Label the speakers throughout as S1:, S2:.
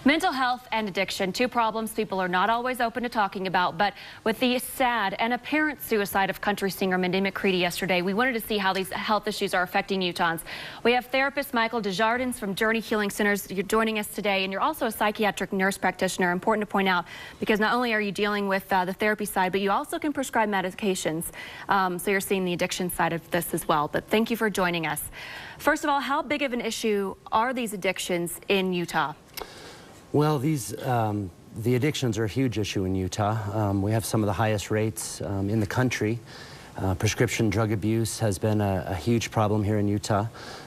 S1: Mental health and addiction, two problems people are not always open to talking about, but with the sad and apparent suicide of country singer Mindy McCready yesterday, we wanted to see how these health issues are affecting Utahns. We have therapist Michael Desjardins from Journey Healing Centers. You're joining us today, and you're also a psychiatric nurse practitioner. Important to point out, because not only are you dealing with the therapy side, but you also can prescribe medications. So you're seeing the addiction side of this as well. But thank you for joining us. First of all, how big of an issue are these addictions in Utah?
S2: Well, the addictions are a huge issue in Utah. We have some of the highest rates in the country. Prescription drug abuse has been a huge problem here in Utah.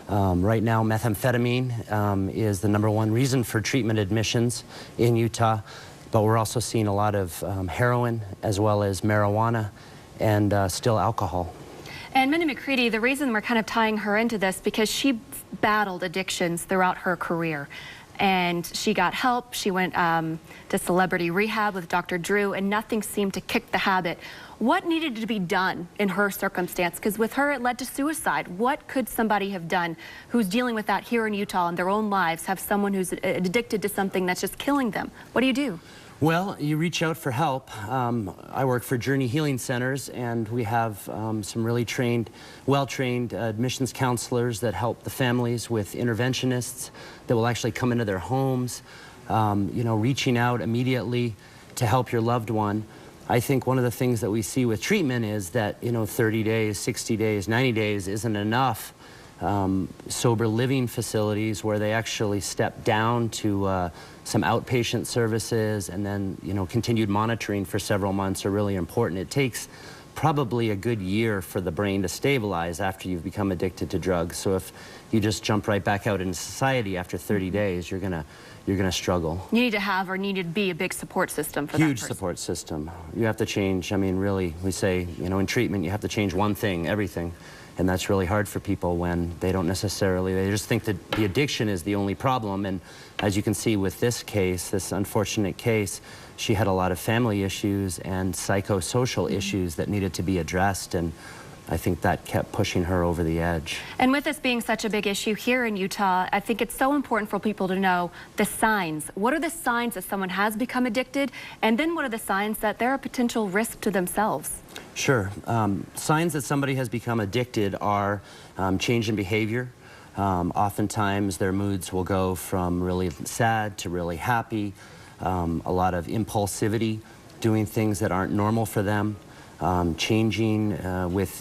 S2: Right now, methamphetamine is the #1 reason for treatment admissions in Utah, but we're also seeing a lot of heroin as well as marijuana and still alcohol.
S1: And Mindy McCready, the reason we're kind of tying her into this, because she battled addictions throughout her career. And she got help. She went to celebrity rehab with Dr. Drew, and nothing seemed to kick the habit. What needed to be done in her circumstance? Because with her, it led to suicide. What could somebody have done who's dealing with that here in Utah in their own lives, have someone who's addicted to something that's just killing them? What do you do?
S2: Well, you reach out for help. I work for Journey Healing Centers, and we have some really well-trained admissions counselors that help the families with interventionists that will actually come into their homes, reaching out immediately to help your loved one. I think one of the things that we see with treatment is that, 30 days, 60 days, 90 days isn't enough. Sober living facilities where they actually step down to some outpatient services, and then continued monitoring for several months are really important. It takes probably a good year for the brain to stabilize after you've become addicted to drugs. So if you just jump right back out into society after 30 days, you're gonna struggle.
S1: You need to have, or need to be, a big support system for that person.
S2: Huge support system. You have to change. I mean, really, we say, in treatment, you have to change one thing, everything. And that's really hard for people when they don't necessarily, they just think that the addiction is the only problem. And as you can see with this case, this unfortunate case, she had a lot of family issues and psychosocial issues that needed to be addressed. And I think that kept pushing her over the edge.
S1: And with this being such a big issue here in Utah, I think it's so important for people to know the signs. What are the signs that someone has become addicted? And then what are the signs that they're a potential risk to themselves?
S2: Sure. Signs that somebody has become addicted are change in behavior. Oftentimes their moods will go from really sad to really happy, a lot of impulsivity, doing things that aren't normal for them. Changing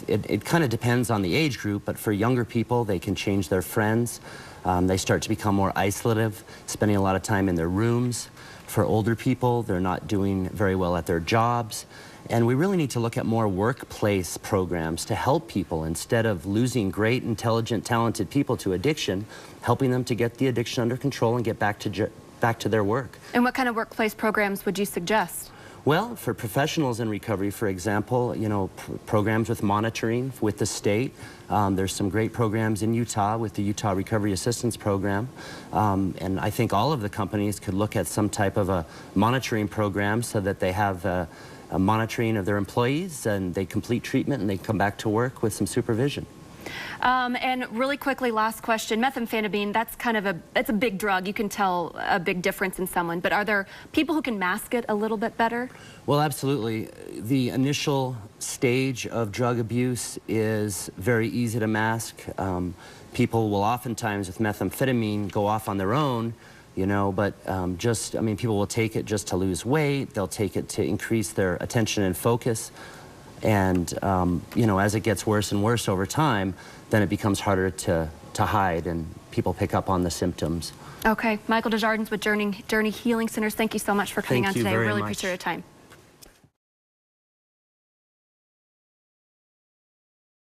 S2: it kind of depends on the age group, but for younger people, they can change their friends. They start to become more isolative, spending a lot of time in their rooms. For older people, they're not doing very well at their jobs. And we really need to look at more workplace programs to help people, instead of losing great, intelligent, talented people to addiction, helping them to get the addiction under control and get back to their work.
S1: And what kind of workplace programs would you suggest?
S2: Well, for professionals in recovery, for example, programs with monitoring with the state. There's some great programs in Utah with the Utah Recovery Assistance Program. And I think all of the companies could look at some type of a monitoring program so that they have a monitoring of their employees, and they complete treatment and they come back to work with some supervision.
S1: And really quickly, last question, methamphetamine, that's a big drug. You can tell a big difference in someone, but are there people who can mask it a little bit better?
S2: Well, absolutely. The initial stage of drug abuse is very easy to mask. People will oftentimes with methamphetamine go off on their own, but people will take it just to lose weight. They'll take it to increase their attention and focus. And, as it gets worse and worse over time, then it becomes harder to hide, and people pick up on the symptoms.
S1: Okay. Michael Desjardins with Journey Healing Centers, thank you so much for coming on today. I really appreciate your time.